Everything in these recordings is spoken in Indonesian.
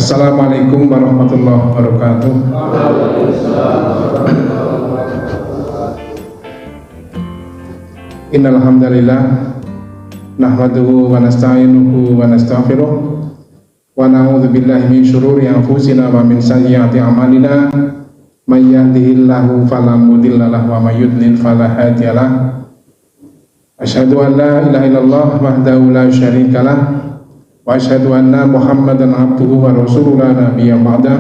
Assalamualaikum warahmatullahi wabarakatuh. Innal hamdalillah nahmaduhu wa nasta'inuhu wa nastaghfiruh wa na'udzu billahi min syururi anfusina wa min sayyiati a'malina may yahdihillahu fala mudilla lahu wa may yudlil fala hadiyalah. Asyhadu an la ilaha illallah wahdahu la syarika lah wa asyhadu anna Muhammadan abduhu wa rasuluhu la nabiyya ba'da.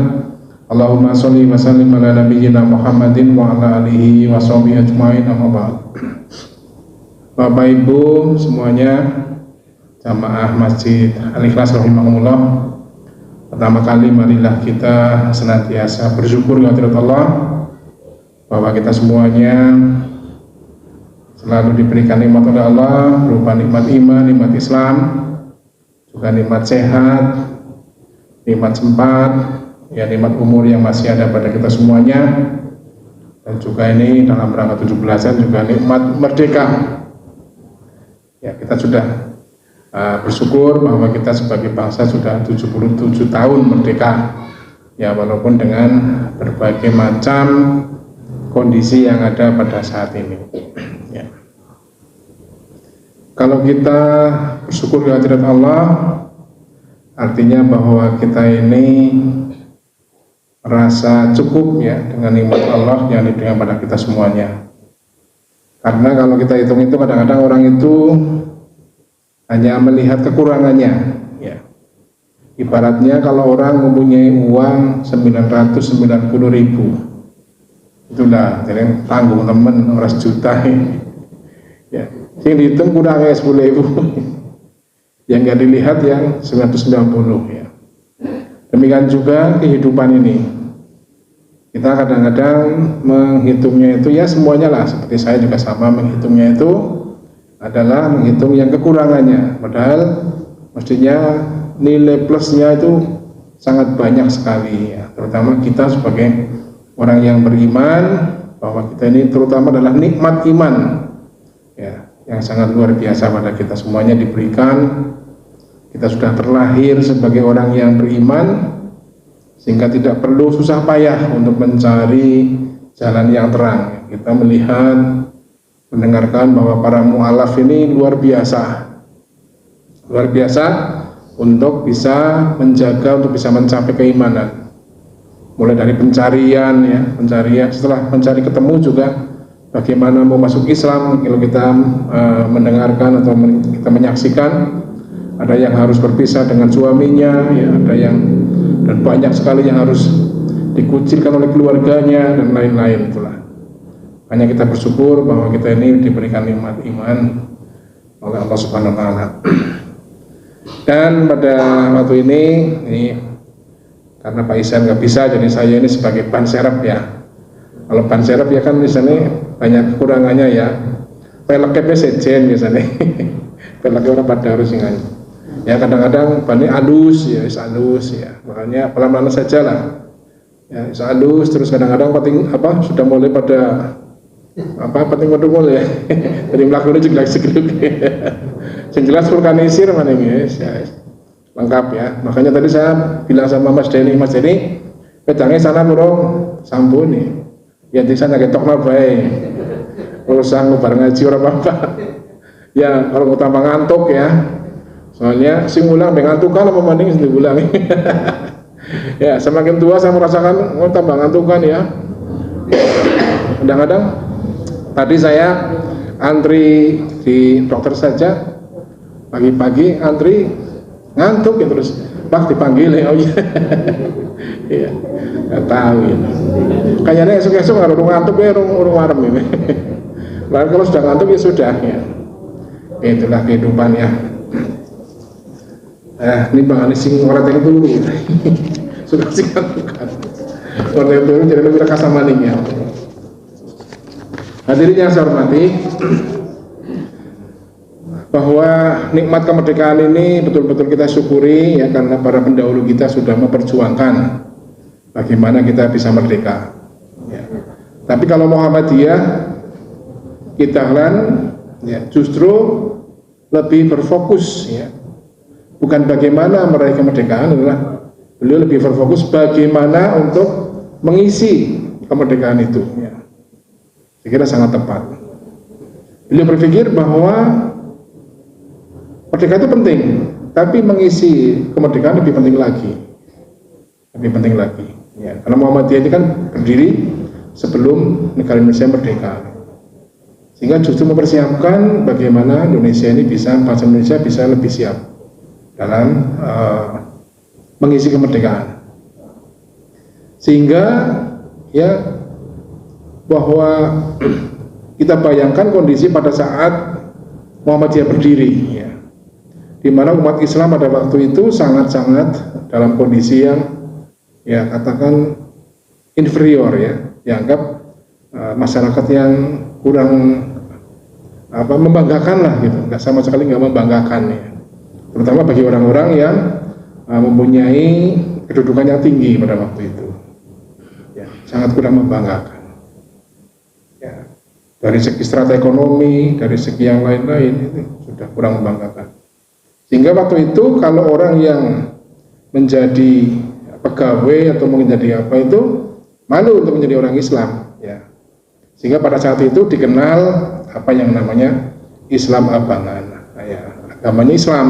Allahumma sholli wa sallim ala nabiyyina Muhammadin wa ala alihi wa sahbihi ajmain, amma ba'd. Bapak Ibu semuanya, jamaah Masjid Al-Ikhlas rahimahumullah, pertama kali marilah kita senantiasa bersyukur kehadirat Allah bahwa kita semuanya selalu diberikan nikmat oleh Allah berupa nikmat iman, nikmat Islam, juga nikmat sehat, nikmat sempat, ya nikmat umur yang masih ada pada kita semuanya, dan juga ini dalam rangka 17-an juga nikmat merdeka. Ya, kita sudah bersyukur bahwa kita sebagai bangsa sudah 77 tahun merdeka, ya walaupun dengan berbagai macam kondisi yang ada pada saat ini. Ya. Kalau kita bersyukur kehadirat Allah, artinya bahwa kita ini merasa cukup ya dengan nikmat Allah yang diberikan pada kita semuanya. Karena kalau kita hitung itu kadang-kadang orang itu hanya melihat kekurangannya. Ya. Ibaratnya kalau orang mempunyai uang 990.000, itulah jadi tanggung temen orang sejuta ini. Ya. Yang dihitung kurangnya 10.000, yang nggak dilihat yang 990 ya. Demikian juga kehidupan ini, kita kadang-kadang menghitungnya itu ya semuanya lah, seperti saya juga sama menghitungnya itu adalah menghitung yang kekurangannya, padahal mestinya nilai plusnya itu sangat banyak sekali ya. Terutama kita sebagai orang yang beriman, bahwa kita ini terutama adalah nikmat iman ya, yang sangat luar biasa pada kita semuanya diberikan. Kita sudah terlahir sebagai orang yang beriman, sehingga tidak perlu susah payah untuk mencari jalan yang terang. Kita melihat, mendengarkan bahwa para mu'alaf ini luar biasa untuk bisa menjaga, untuk bisa mencapai keimanan. Mulai dari pencarian ya, setelah mencari ketemu juga bagaimana mau masuk Islam. Kalau kita mendengarkan atau kita menyaksikan, ada yang harus berpisah dengan suaminya, ya, ada yang dan banyak sekali yang harus dikucilkan oleh keluarganya dan lain-lain. Itulah. Hanya kita bersyukur bahwa kita ini diberikan nikmat iman oleh Allah Subhanahu Wa Taala. Dan pada waktu ini karena Pak Isan nggak bisa, jadi saya ini sebagai ban serep ya. Kalau ban serep ya kan misalnya banyak kekurangannya ya. Peleknya sejen misalnya. Peleknya orang pada harus ingat. Ya kadang-kadang bannya halus ya, makanya pelan-pelan saja lah. Ya halus, terus kadang-kadang sudah mulai pada pating mulai ya. Dari melakukan jeglak-jegluk. Yang jelas vulkanisir mana ini ya. Lengkap ya. Makanya tadi saya bilang sama Mas Denny, pedangnya sana burung sampun nih. Ya di sana ketok nabai, urusan bareng ngaji orang apa. Ya kalau mau tambah ngantuk ya, soalnya sing ulang ngantukan apa mending sing ulang. Ya semakin tua saya merasakan tambah ngantukan ya. Kadang-kadang tadi saya antri di dokter saja, pagi-pagi antri ngantuk ya, terus Pak dipanggil ya, oh iya. Iya, nggak tahu ya. Kayaknya esok-esok nggak ngantuk ya, urung warem ini. Lalu kalau sudah ngantuk ya sudah ya. Itulah kehidupan ya. Ini Bang Anis sing orang yang dulu sudah sing ngantukan. Orang yang dulu jadi lebih rekas sama ya. Hadirin yang saya hormati, bahwa nikmat kemerdekaan ini betul-betul kita syukuri ya, karena para pendahulu kita sudah memperjuangkan bagaimana kita bisa merdeka ya. Tapi kalau Muhammadiyah kita ya, justru lebih berfokus ya, bukan bagaimana meraih kemerdekaan, adalah Beliau lebih berfokus bagaimana untuk mengisi kemerdekaan itu. Ya. Saya kira sangat tepat. Beliau berpikir bahwa merdeka itu penting, tapi mengisi kemerdekaan lebih penting lagi. Lebih penting lagi. Ya, karena Muhammadiyah ini kan berdiri sebelum negara Indonesia merdeka. Sehingga justru mempersiapkan bagaimana Indonesia ini bangsa Indonesia bisa lebih siap dalam mengisi kemerdekaan. Sehingga ya bahwa kita bayangkan kondisi pada saat Muhammadiyah berdiri, ya, di mana umat Islam pada waktu itu sangat-sangat dalam kondisi yang ya katakan inferior, ya, dianggap masyarakat yang kurang membanggakan lah gitu, nggak sama sekali nggak membanggakan, ya, terutama bagi orang-orang yang mempunyai kedudukan yang tinggi pada waktu itu, ya, sangat kurang membanggakan. Dari segi strata ekonomi, dari segi yang lain-lain itu sudah kurang membanggakan. Sehingga waktu itu kalau orang yang menjadi pegawai atau menjadi apa itu malu untuk menjadi orang Islam, ya. Sehingga pada saat itu dikenal apa yang namanya Islam abangan. Nah, ya, agamanya Islam,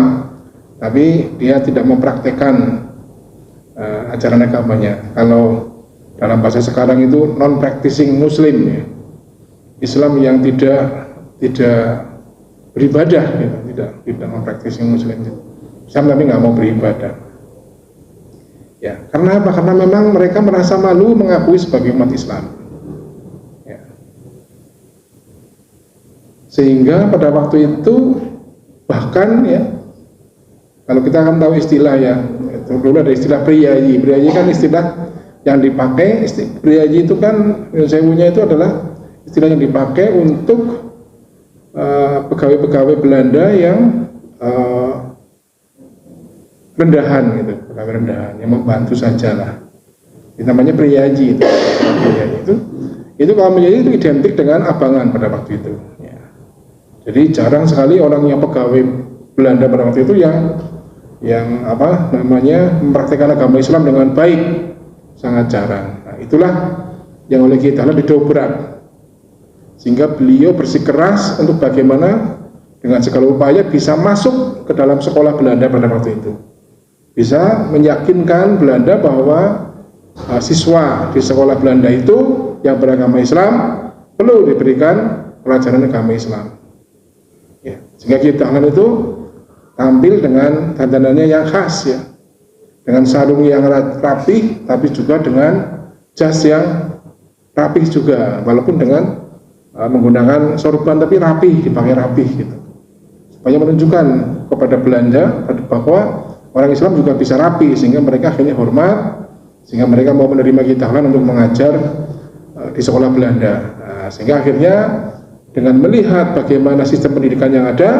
tapi dia tidak mempraktekkan ajaran agamanya. Kalau dalam bahasa sekarang itu non-practicing Muslim, ya. Islam yang tidak beribadah, gitu, tidak mempraktikasi Muslim. Islam tapi nggak mau beribadah. Ya, karena apa? Karena memang mereka merasa malu mengakui sebagai umat Islam. Ya. Sehingga pada waktu itu bahkan ya, kalau kita akan tahu istilah ya, itu dulu ada istilah priyayi. Priyayi kan istilah yang dipakai. Priyayi itu kan sewunya itu adalah istilah yang dipakai untuk pegawai-pegawai Belanda yang rendahan gitu, pegawai rendahan yang membantu saja lah. Itu namanya priyaji. Itu kalau menjadi itu identik dengan abangan pada waktu itu. Ya. Jadi jarang sekali orang yang pegawai Belanda pada waktu itu yang mempraktikkan agama Islam dengan baik, sangat jarang. Nah, itulah yang oleh kita didobrak. Sehingga beliau bersikeras untuk bagaimana dengan segala upaya bisa masuk ke dalam sekolah Belanda pada waktu itu, bisa meyakinkan Belanda bahwa siswa di sekolah Belanda itu yang beragama Islam perlu diberikan pelajaran agama Islam, ya. Sehingga kita itu tampil dengan dandanannya yang khas, ya, dengan sarung yang rapi, tapi juga dengan jas yang rapi juga, walaupun dengan menggunakan sorban tapi rapi, dipakai rapi gitu, supaya menunjukkan kepada Belanda bahwa orang Islam juga bisa rapi, sehingga mereka akhirnya hormat, sehingga mereka mau menerima kita untuk mengajar di sekolah Belanda. Nah, sehingga akhirnya dengan melihat bagaimana sistem pendidikan yang ada,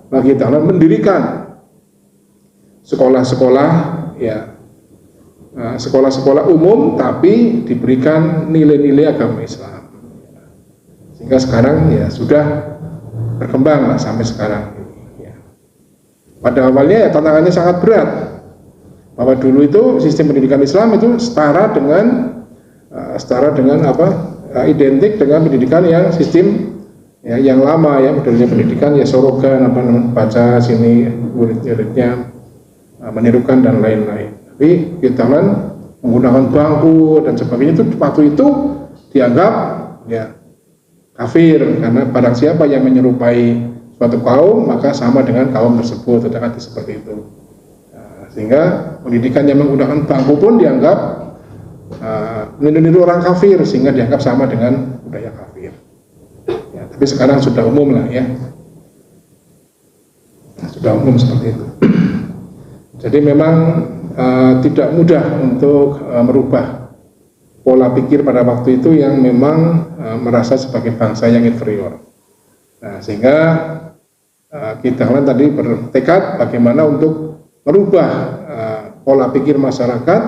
maka kita mendirikan sekolah-sekolah, ya, sekolah-sekolah umum tapi diberikan nilai-nilai agama Islam. Sehingga sekarang ya sudah berkembang lah sampai sekarang ini, ya. Pada awalnya ya tantangannya sangat berat, bahwa dulu itu sistem pendidikan Islam itu setara dengan identik dengan pendidikan yang sistem ya, yang lama, ya, modelnya pendidikan ya sorogan, baca sini murid-muridnya menirukan dan lain-lain. Tapi kita menggunakan bangku dan sebagainya itu waktu itu dianggap ya kafir, karena barang siapa yang menyerupai suatu kaum maka sama dengan kaum tersebut, ada arti seperti itu. Nah, sehingga pendidikan yang menggunakan bangku pun dianggap meniru orang kafir, sehingga dianggap sama dengan budaya kafir. Ya, tapi sekarang sudah umum lah, ya, sudah umum seperti itu. Jadi memang tidak mudah untuk merubah pola pikir pada waktu itu yang memang merasa sebagai bangsa yang inferior. Nah, sehingga kita tadi bertekad bagaimana untuk merubah pola pikir masyarakat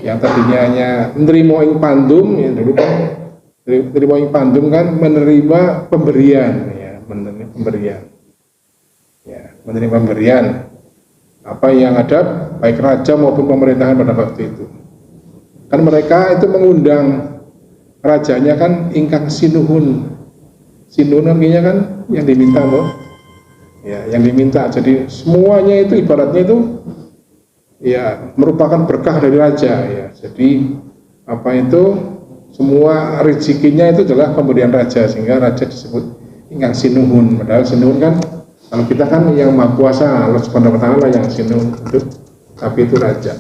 yang tadinya hanya menerima ing pandum, ya, dulu kan menerima ing pandum kan menerima pemberian, ya, menerima pemberian, ya, menerima pemberian. apa yang ada, baik raja maupun pemerintahan pada waktu itu. Kan mereka itu mengundang rajanya kan ingkang sinuhun. Sinuhun artinya kan yang diminta loh. Ya, yang diminta. Jadi semuanya itu ibaratnya itu ya merupakan berkah dari raja ya. Jadi apa itu semua rezekinya itu adalah pemberian raja, sehingga raja disebut ingkang sinuhun. Padahal sinuhun kan kalau kita kan yang maha kuasa, Allah Subhanahu wa taala yang sinuhun itu, tapi itu raja.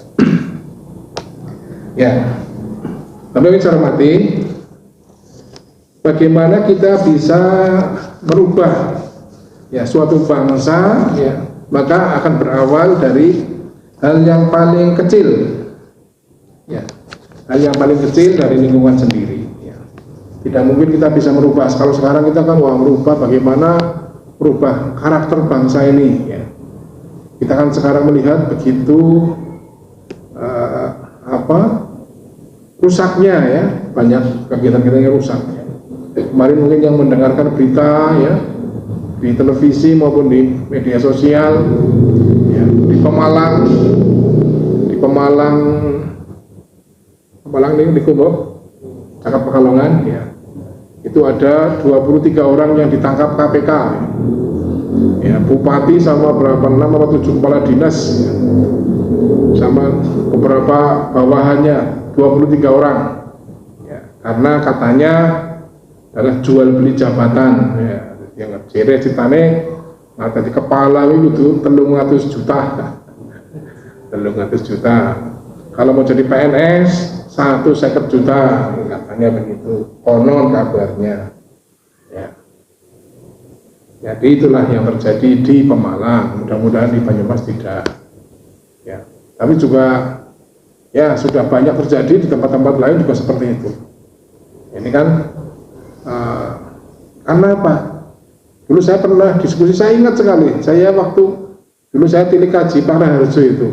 Ya. Tapi saya hormati, bagaimana kita bisa merubah ya suatu bangsa ya, maka akan berawal dari hal yang paling kecil ya, hal yang paling kecil dari lingkungan sendiri ya. Tidak mungkin kita bisa merubah, kalau sekarang kita kan merubah bagaimana merubah karakter bangsa ini ya. Kita kan sekarang melihat begitu rusaknya ya, banyak kegiatan-kegiatan yang rusak ya. Kemarin mungkin yang mendengarkan berita ya di televisi maupun di media sosial ya, di Pemalang ini di Kumbok, Cakap Pekalongan ya, itu ada 23 orang yang ditangkap KPK ya, bupati sama berapa 6 atau 7 kepala dinas ya, sama beberapa bawahannya 23 orang ya, karena katanya adalah jual beli jabatan ya, yang jere citane nah tadi kepala itu 300 juta 300 juta, kalau mau jadi PNS 150 juta katanya begitu, konon kabarnya ya. Jadi itulah yang terjadi di Pemalang, mudah-mudahan di Banyumas tidak ya, tapi juga ya sudah banyak terjadi di tempat-tempat lain juga seperti itu. Ini kan karena apa? Dulu saya pernah diskusi, saya ingat sekali, saya waktu dulu saya Tilik Kaji Paraharjo itu,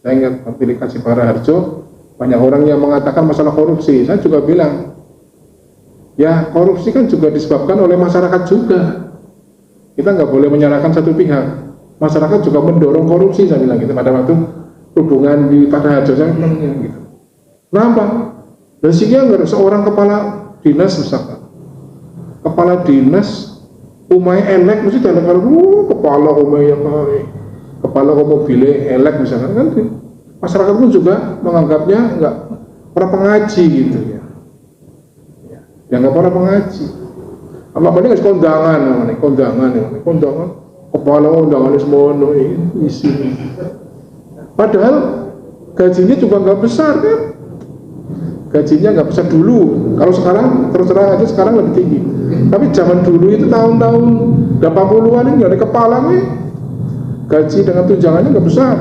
saya ingat Tilik Kaji Paraharjo, banyak orang yang mengatakan masalah korupsi. Saya juga bilang, ya korupsi kan juga disebabkan oleh masyarakat juga. Kita nggak boleh menyalahkan satu pihak. Masyarakat juga mendorong korupsi, saya bilang gitu pada waktu hubungan di Paraharjo saya bilang gitu. Kenapa? Dan sehingga nggak seorang kepala dinas misalkan, kepala dinas umai elek mesti dalam kepala umai yang kepala mobilnya elek misalkan kan, masyarakat pun juga menganggapnya nggak para pengaji gitu ya, nggak para pengaji. Apa ini kondangan, kondangan kepala kondangan semua isi. Padahal gajinya juga nggak besar kan, gajinya nggak besar dulu. Kalau sekarang terus terang aja sekarang lebih tinggi. Tapi zaman dulu itu tahun-tahun 80-an ini dari kepala nih gaji dengan tunjangannya nggak besar.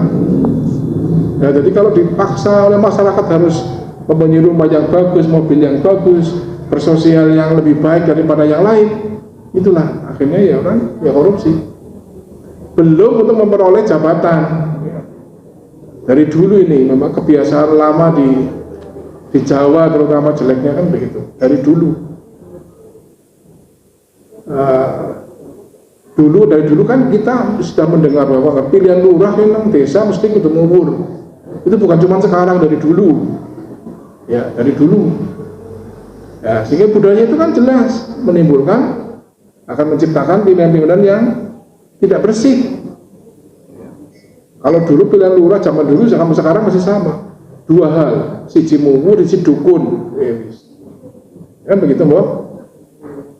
Ya, jadi kalau dipaksa oleh masyarakat harus mempunyai rumah yang bagus, mobil yang bagus, bersosial yang lebih baik daripada yang lain, itulah akhirnya ya orang ya korupsi. Belum untuk memperoleh jabatan. Dari dulu ini memang kebiasaan lama di Jawa terutama jeleknya kan begitu dari dulu. Dari dulu kan kita sudah mendengar bahwa pilihan lurah memang desa mesti kudu ngubur. Itu bukan cuma sekarang, dari dulu. Ya, dari dulu. Ya, sehingga budaya itu kan jelas menimbulkan, akan menciptakan pimpinan-pimpinan yang tidak bersih. Kalau dulu pilihan lurah zaman dulu sama sekarang masih sama. Dua hal, siji mungkur, siji dukun. Kan begitu, Mbak?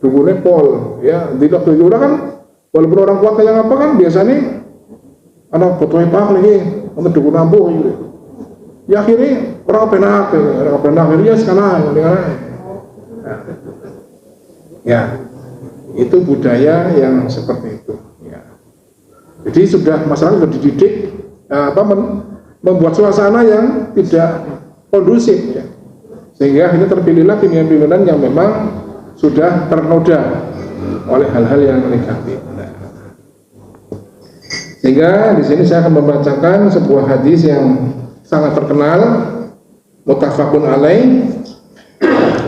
Dukunnya pol, ya. Di waktu lurah kan, walaupun orang kuat yang apa kan biasanya anak fotonya pak lagi, untuk dukun ampuh gitu. Ya akhirnya orang penak akhirnya sekarang. Ya, itu budaya yang seperti itu. Ya. Jadi sudah masyarakat sudah dididik membuat suasana yang tidak kondusif, ya. Sehingga akhirnya terpilihlah pimpinan-pimpinan yang memang sudah ternoda oleh hal-hal yang negatif. Nah, sehingga di sini saya akan membacakan sebuah hadis yang sangat terkenal, muttafaqun alaih,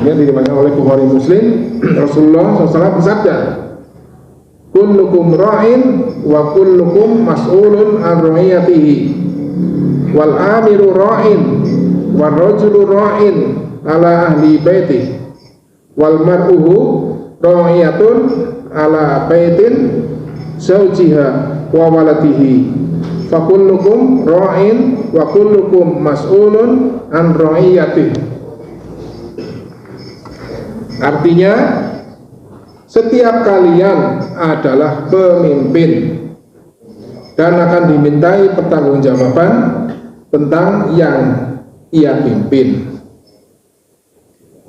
ini diriwayatkan oleh Bukhari Muslim. Rasulullah SAW bersabda, kullukum ra'in wa kullukum mas'ulun an ra'iyatihi wal amiru ra'in wal rajulu ra'in ala ahli baiti wal mar'uhu ra'iyatun ala baitin zawjiha wa waladihi fa kullukum ra'in wa kullukum mas'ulun an ra'iyatihi. Artinya setiap kalian adalah pemimpin dan akan dimintai pertanggungjawaban tentang yang ia pimpin.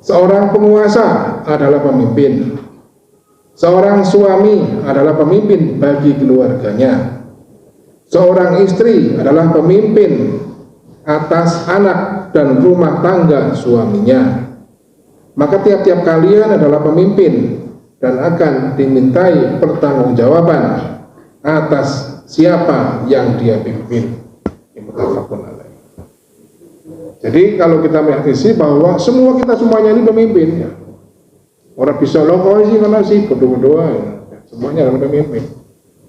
Seorang penguasa adalah pemimpin. Seorang suami adalah pemimpin bagi keluarganya. Seorang istri adalah pemimpin atas anak dan rumah tangga suaminya. Maka tiap-tiap kalian adalah pemimpin dan akan dimintai pertanggungjawaban atas siapa yang dia pimpin. Jadi kalau kita meyakini bahwa kita semuanya ini pemimpin ya. Orang bisa lokal sih karena sih berdoa ya. Semuanya adalah pemimpin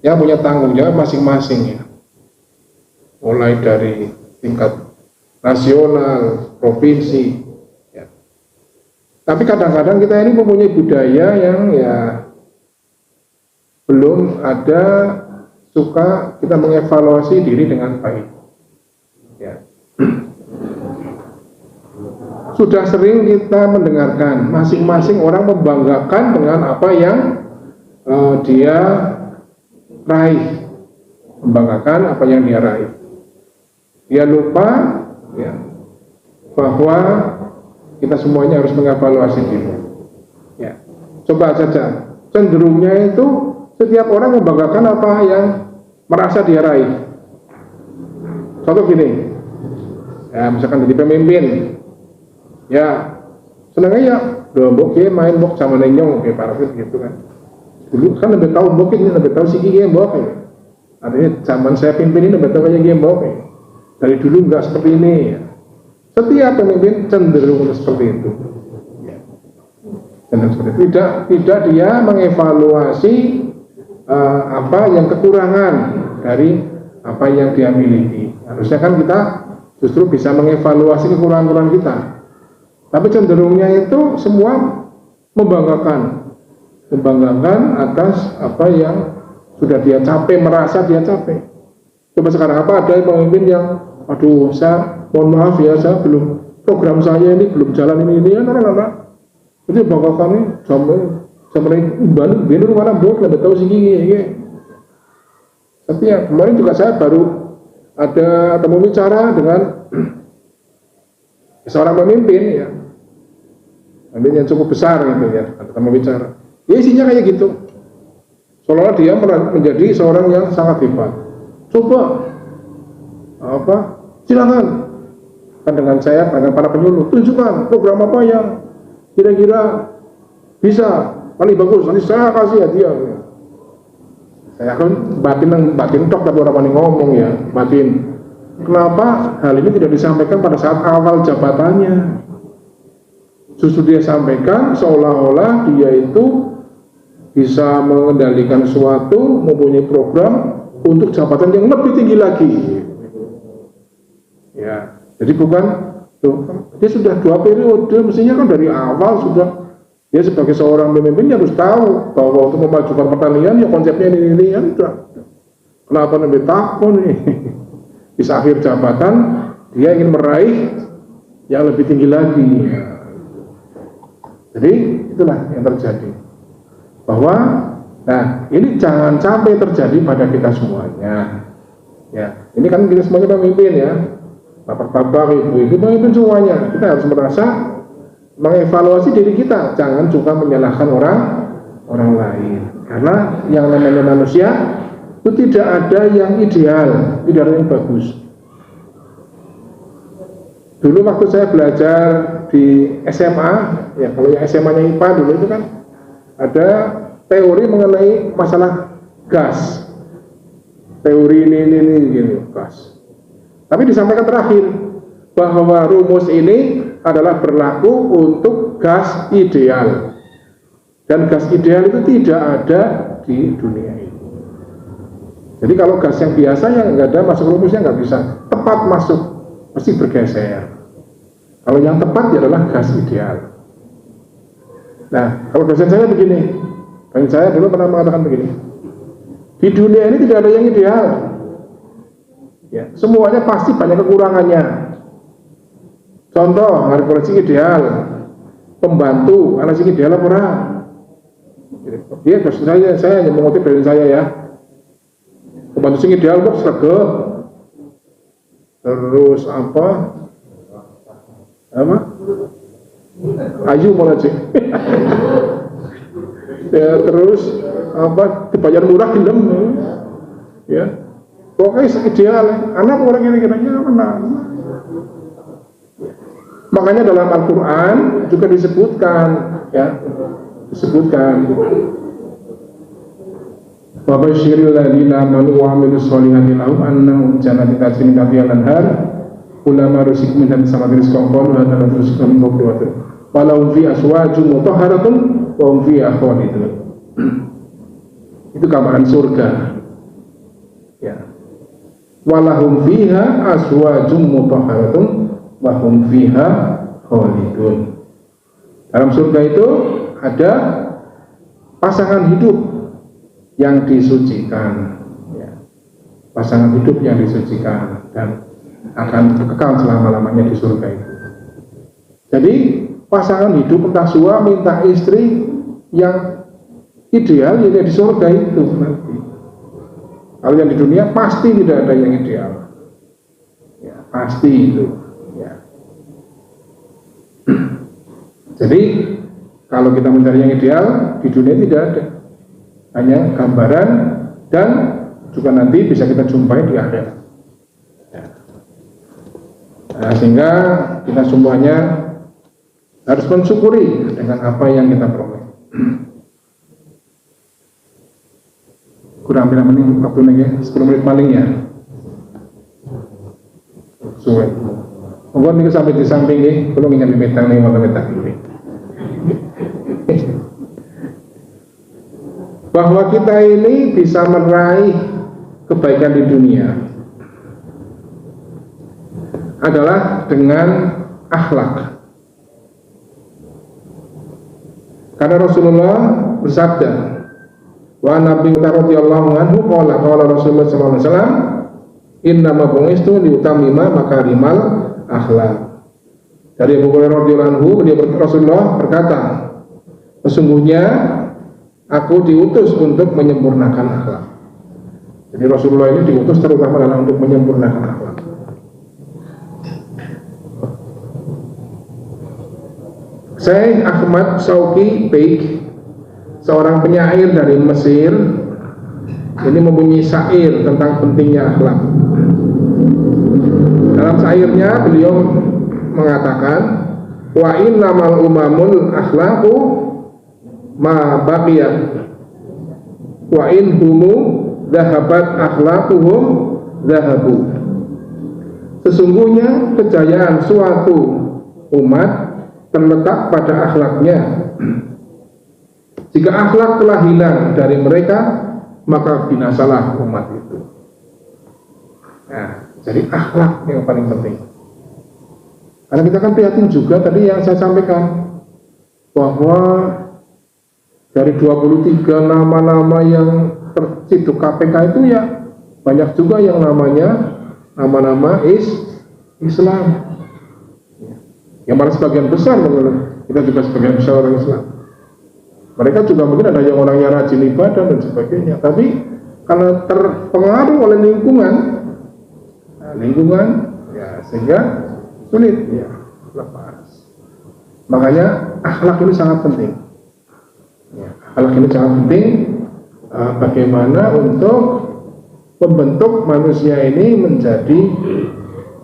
yang punya tanggung jawab masing-masing ya. Mulai dari tingkat nasional, provinsi. Tapi kadang-kadang kita ini mempunyai budaya yang ya belum ada suka kita mengevaluasi diri dengan baik. Ya. Sudah sering kita mendengarkan masing-masing orang membanggakan dengan apa yang dia raih, membanggakan apa yang dia raih. Dia lupa ya, bahwa kita semuanya harus mengevaluasi diri. Ya. Coba saja, cenderungnya itu setiap orang membanggakan apa yang merasa dia raih. Contoh gini, ya misalkan jadi pemimpin, ya senangnya ya, mbok main mbok sama nenyong kayak parafit gitu kan. Dulu kan lebih tahu mbok ini lebih tahu sih game mbok. Artinya zaman saya pimpin ini lebih tahu aja game mbok. Dari dulu nggak seperti ini. Ya. Setiap pemimpin cenderung seperti itu. Tidak dia mengevaluasi apa yang kekurangan dari apa yang dia miliki. Harusnya kan kita justru bisa mengevaluasi kekurangan kita. Tapi cenderungnya itu semua membanggakan atas apa yang sudah dia capai, merasa dia capai. Coba sekarang apa ada pemimpin yang aduh saya mohon maaf ya saya belum program saya ini belum jalan ini ya anak-anak itu banggakan nih sampai imbang bener mana bok nggak tahu sih gini. Tapi ya kemarin juga saya baru ada temu bicara dengan seorang pemimpin ya, pemimpin yang cukup besar gitu ya, ada temu bicara. Ya isinya kayak gitu, seolah dia menjadi seorang yang sangat hebat. Coba apa? Silakan kan dengan saya, dengan para penyuluh, tunjukkan program apa yang kira-kira bisa paling bagus. Nanti saya kasih hadiah. Saya akan batin tok tapi orang paling ngomong ya batin. Kenapa hal ini tidak disampaikan pada saat awal jabatannya? Justru dia sampaikan seolah-olah dia itu bisa mengendalikan sesuatu, mempunyai program untuk jabatan yang lebih tinggi lagi. Ya, jadi bukan dia sudah 2 periode, mestinya kan dari awal sudah dia sebagai seorang pemimpin harus tahu bahwa untuk memajukan pertanian ya konsepnya ini ya sudah. Kenapa lebih takut nih? Bisa akhir jabatan dia ingin meraih yang lebih tinggi lagi. Jadi itulah yang terjadi. Bahwa nah ini jangan sampai terjadi pada kita semuanya. Ya, ini kan kita semuanya pemimpin ya. Bapak-bapak, ibu-ibu, pemimpin semuanya. Kita harus merasa mengevaluasi diri kita, jangan juga menyalahkan orang lain. Karena yang namanya manusia itu tidak ada yang ideal, tidak ada yang bagus. Dulu waktu saya belajar di SMA, ya kalau yang SMA-nya IPA dulu itu kan ada teori mengenai masalah gas. Teori ini gitu, gas. Tapi disampaikan terakhir bahwa rumus ini adalah berlaku untuk gas ideal, dan gas ideal itu tidak ada di dunia ini. Jadi kalau gas yang biasa yang nggak ada masuk rumusnya nggak bisa tepat masuk, pasti bergeser. Kalau yang tepat ya adalah gas ideal. Nah, kalau dosen saya begini, dosen saya dulu pernah mengatakan begini, di dunia ini tidak ada yang ideal, ya, semuanya pasti banyak kekurangannya. Contoh, hari polisi ideal, pembantu, anak sing ideal apa ora? Dia dosen saya yang mengutip dari saya ya, pembantu sing ideal kok sregep, terus apa? Ayu malah sih. Ya, terus apa dibayar murah gelem ya, pokoknya ideal anak orang ini kiranya mana. Makanya dalam Al-Quran juga disebutkan ya, wa basyiril ladzina amanu wa amilus sholihati lahum annahum jannatin tajri min tahtiha al-anhar kullama ruziqu minha min samaratin rizqan qalu hadza rizqun min fawqi walau fi aswajun mutahharatun wa hum fiha khalidun. Itu gambaran surga ya, walahum fiha aswajun mutahharatun wa hum fiha khalidun. Dalam surga itu ada pasangan hidup yang disucikan ya, pasangan hidup yang disucikan dan akan kekal selama-lamanya di surga itu. Jadi pasangan hidup entah suami entah istri yang ideal ya di surga itu nanti. Kalau yang di dunia pasti tidak ada yang ideal ya, pasti itu ya. Jadi kalau kita mencari yang ideal di dunia tidak ada, hanya gambaran dan juga nanti bisa kita jumpai di akhirat. Nah, sehingga kita semuanya harus mensyukuri dengan apa yang kita peroleh. Kurang berapa menit waktu nih? 10 menit paling ya. Suwe. Mungkin ini sampai di samping nih, belum ingat dimetang nih mau metang ini. Bahwa kita ini bisa meraih kebaikan di dunia adalah dengan akhlak. Karena Rasulullah bersabda, wa Nabi radhiyallahu anhu qala Rasulullah sallallahu alaihi wasallam, inna ma bu'istu liutamima makarimal akhlak. Dari Abu Hurairah radhiyallahu anhu, Rasulullah berkata, sesungguhnya aku diutus untuk menyempurnakan akhlak. Jadi Rasulullah ini diutus terutama adalah untuk menyempurnakan akhlak. Syekh Ahmad Shauqi Baik, seorang penyair dari Mesir, ini mempunyai syair tentang pentingnya akhlak. Dalam syairnya beliau mengatakan, wa innamal umamul akhlaqu ma baqiyat wa in humu dhahabat akhlaquhum dhahabu. Sesungguhnya kejayaan suatu umat terletak pada akhlaknya. Jika akhlak telah hilang dari mereka, maka binasalah umat itu. Nah, jadi akhlak yang paling penting. Karena kita kan prihatin juga tadi yang saya sampaikan, bahwa dari 23 nama-nama yang terciduk KPK itu ya banyak juga yang namanya nama-nama Islam. Yang malah sebagian besar, kita juga sebagian besar orang Islam. Mereka juga mungkin ada yang orangnya rajin ibadah dan sebagainya, tapi karena terpengaruh oleh lingkungan, ya sehingga sulit ya lepas. Makanya akhlak ini sangat penting. Ya, akhlak ini sangat penting. Bagaimana untuk membentuk manusia ini menjadi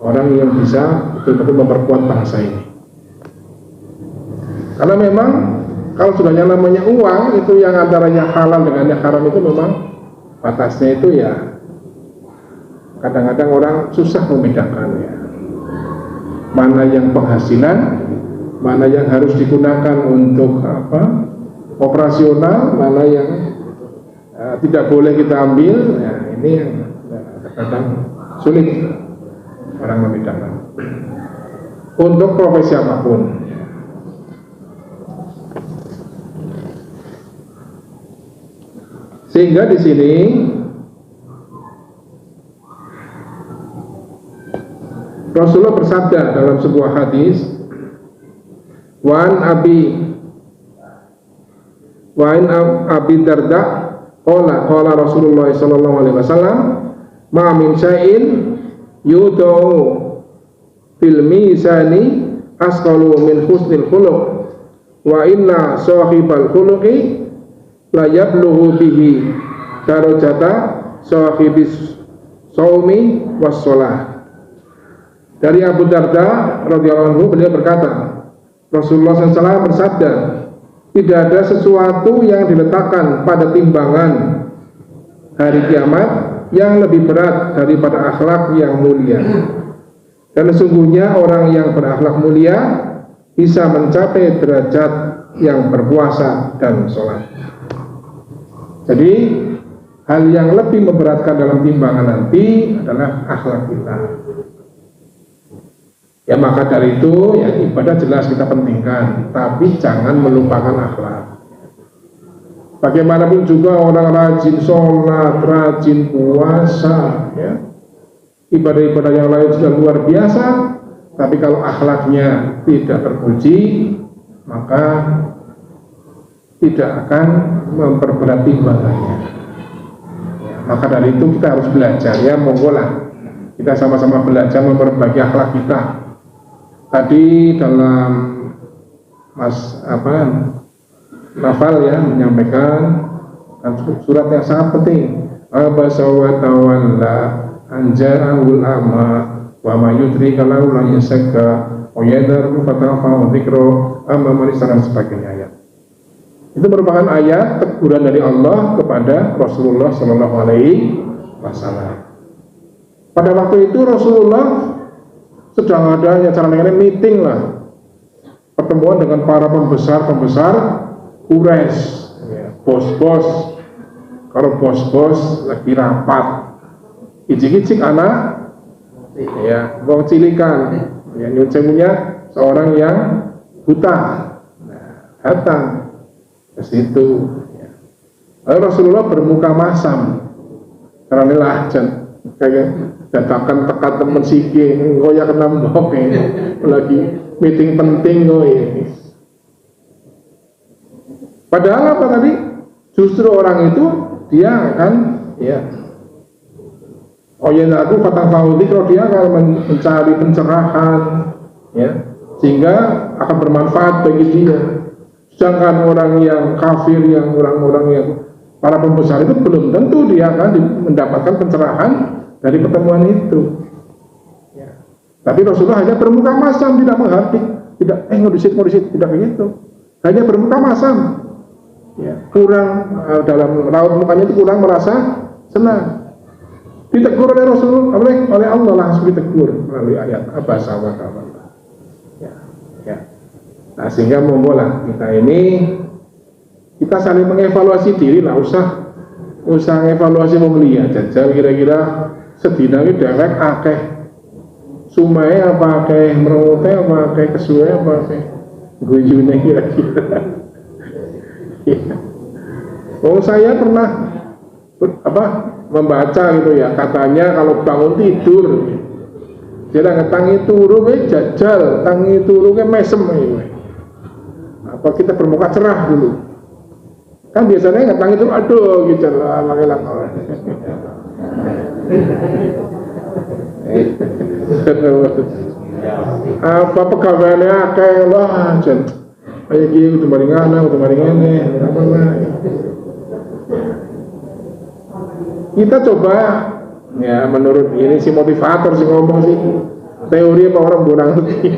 orang yang bisa betul-betul memperkuat bangsa ini. Karena memang kalau sudah yang namanya uang itu yang antaranya halal dengan yang haram itu memang batasnya itu ya kadang-kadang orang susah membedakan ya. Mana yang penghasilan, mana yang harus digunakan untuk operasional, mana yang tidak boleh kita ambil. Ya, ini yang kadang sulit orang membedakan untuk profesi apapun. Sehingga di sini Rasulullah bersabda dalam sebuah hadis, Wan Abi Darda qala Rasulullah sallallahu alaihi wasallam ma min syai'in yudau fil mizani asqalu min husnil khuluq wa inna sahibal khuluqi la yablughu bihi darajata sahibis shaumi was shalah. Dari Abu Darda radhiyallahu anhu, beliau berkata, Rasulullah SAW bersabda, tidak ada sesuatu yang diletakkan pada timbangan hari kiamat yang lebih berat daripada akhlak yang mulia. Dan sesungguhnya orang yang berakhlak mulia bisa mencapai derajat yang berpuasa dan sholat. Jadi hal yang lebih memberatkan dalam timbangan nanti adalah akhlak kita. Ya maka dari itu ya ibadah jelas kita pentingkan, tapi jangan melupakan akhlak. Bagaimanapun juga orang rajin sholat, rajin puasa, ya, ibadah-ibadah yang lain sudah luar biasa, tapi kalau akhlaknya tidak terpuji, maka tidak akan memperberat timbangannya. Ya, maka dari itu kita harus belajar, ya monggo lah kita sama-sama belajar memperbaiki akhlak kita. Tadi dalam Nafal ya menyampaikan surat yang sangat penting. Abasa wa tawalla anja'ul ama wa ma yudrika laula yasakka wa yadharu fatafa wa dzikra amma man dan sebagainya ayat. Itu merupakan ayat teguran dari Allah kepada Rasulullah sallallahu alaihi wasallam. Pada waktu itu Rasulullah sedang adanya caranya meeting lah, pertemuan dengan para pembesar Quraisy, ya, bos-bos. Kalau bos-bos lagi rapat, icik-icik anak, ya, wong cilikan, ya, nyucinya seorang yang buta, nah, datang ke situ. Ya. Lalu Rasulullah bermuka masam, karena lahjan kayak datakan tekan temen siki ngoyak kena mbok lagi meeting penting ini. Padahal apa tadi? Justru orang itu dia akan ya aku kata faudi kalau dia akan mencari pencerahan ya sehingga akan bermanfaat bagi dia. Sedangkan orang yang kafir, yang orang-orang yang para pembesar itu belum tentu dia akan mendapatkan pencerahan dari pertemuan itu. Ya. Tapi Rasulullah hanya bermuka masam, tidak menghardik, tidak ngurusin, tidak begitu. Hanya bermuka masam. Ya, kurang dalam raut mukanya itu kurang merasa senang. Ditegur oleh Rasulullah, oleh Allah langsung ditegur melalui ayat abasa wa tawalla. Ya. Nah, sehingga membola kita saling mengevaluasi diri lah, usah evaluasi mulia jajal kira-kira sedina iki dhewek akeh sumae apa akeh merute apa akeh kesuwe apa akeh guyune kira-kira. Oh saya pernah membaca gitu ya, katanya kalau bangun tidur jadi tangi turu jajal, tangi turu mesem apa kita bermuka cerah dulu. Kan biasanya tangi turu aduh gitu lah magelang. Apa pegawainya kayak lah jen kayak gini udah maringana apa lah. Kita coba ya menurut ini si motivator si ngomong sih teori apa orang kurang ngerti.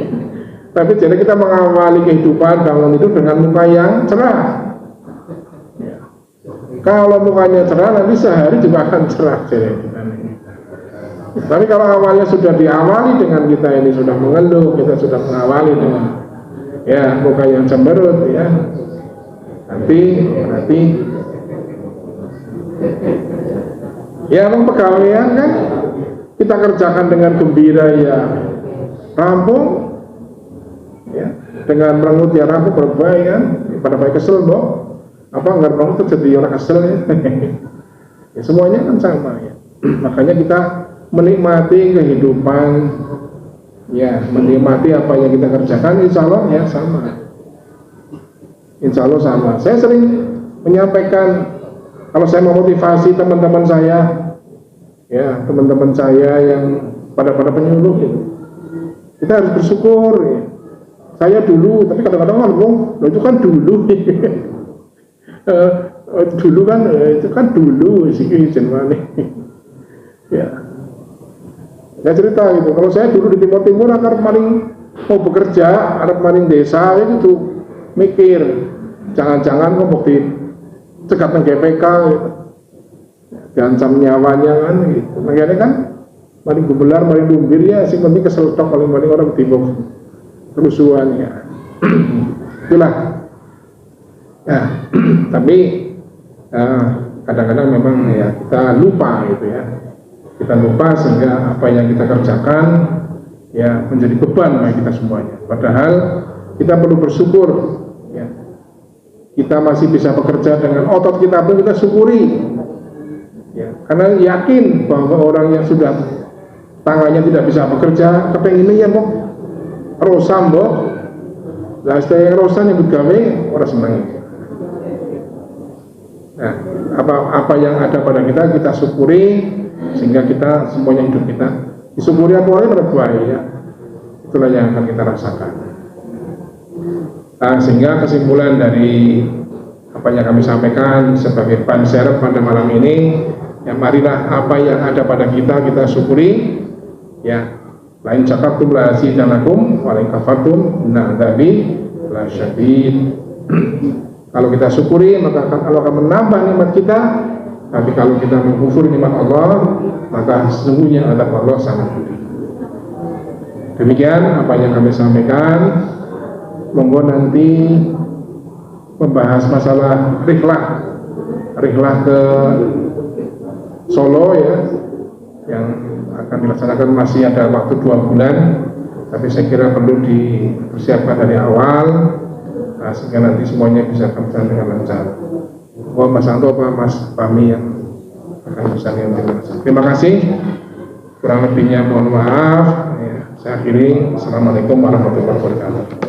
Tapi jadi kita mengawali kehidupan bangun itu dengan muka yang cerah. Kalau mukanya cerah nanti sehari juga akan cerah jadi. Tapi kalau awalnya sudah diawali dengan kita ini sudah mengeluh, kita sudah mengawali dengan ya muka yang cemberut ya, nanti Ya memang pegawaian kan kita kerjakan dengan gembira ya rampung, ya dengan merengut ya rampung berbaik kan. Pada baik kesel mbok apa nggak merengut terjadi orang kesel ya. Ya semuanya kan sama ya. Makanya kita menikmati kehidupan, ya menikmati apa yang kita kerjakan, insya Allah ya sama, insya Allah sama. Saya sering menyampaikan kalau saya memotivasi teman-teman saya, ya teman-teman saya yang pada penyuluh gitu, kita harus bersyukur ya. Saya dulu, tapi kadang-kadang ngomong itu kan dulu dulu kan itu kan dulu sih jenenge ya. Saya cerita gitu, kalau saya dulu di Timur Timur akan paling mau bekerja, ada paling desa itu tuh mikir, jangan-jangan ngomong di cegat ng GPK gitu, diancam nyawanya kan gitu. Makanya kan paling gubelar, paling dumbir ya, sing penting keseltok paling orang timur kerusuhan ya. Itulah ya. Tapi kadang-kadang memang ya kita lupa gitu ya, kita lupa sehingga apa yang kita kerjakan ya menjadi beban bagi kita semuanya. Padahal kita perlu bersyukur ya, kita masih bisa bekerja dengan otot kita pun kita syukuri ya, karena yakin bahwa orang yang sudah tangannya tidak bisa bekerja kepenginnya ya kok rosam mbok lah istilah rosan yang begawe orang senang. Nah, apa yang ada pada kita syukuri sehingga kita semuanya hidup kita disyukuri apa oleh berbuah ya. Itulah yang akan kita rasakan. Nah, sehingga kesimpulan dari apa yang kami sampaikan sebagai panser pada malam ini ya, marilah apa yang ada pada kita syukuri ya. Lain cakatum la asidanakum wa lain kafartum inna adzabi la syadid. Kalau kita syukuri maka Allah akan menambah nikmat kita. Tapi kalau kita mengkufur nikmat Allah, maka sesungguhnya adab Allah sangat pedih. Demikian apa yang kami sampaikan. Monggo nanti membahas masalah rihlah ke Solo ya, yang akan dilaksanakan masih ada waktu 2 bulan. Tapi saya kira perlu dipersiapkan dari awal, sehingga nanti semuanya bisa berjalan dengan lancar. Mas Santo, Mas Pami yang akan bisa menyampaikan. Terima kasih. Kurang lebihnya mohon maaf. Ya, saya akhiri. Assalamualaikum warahmatullahi wabarakatuh.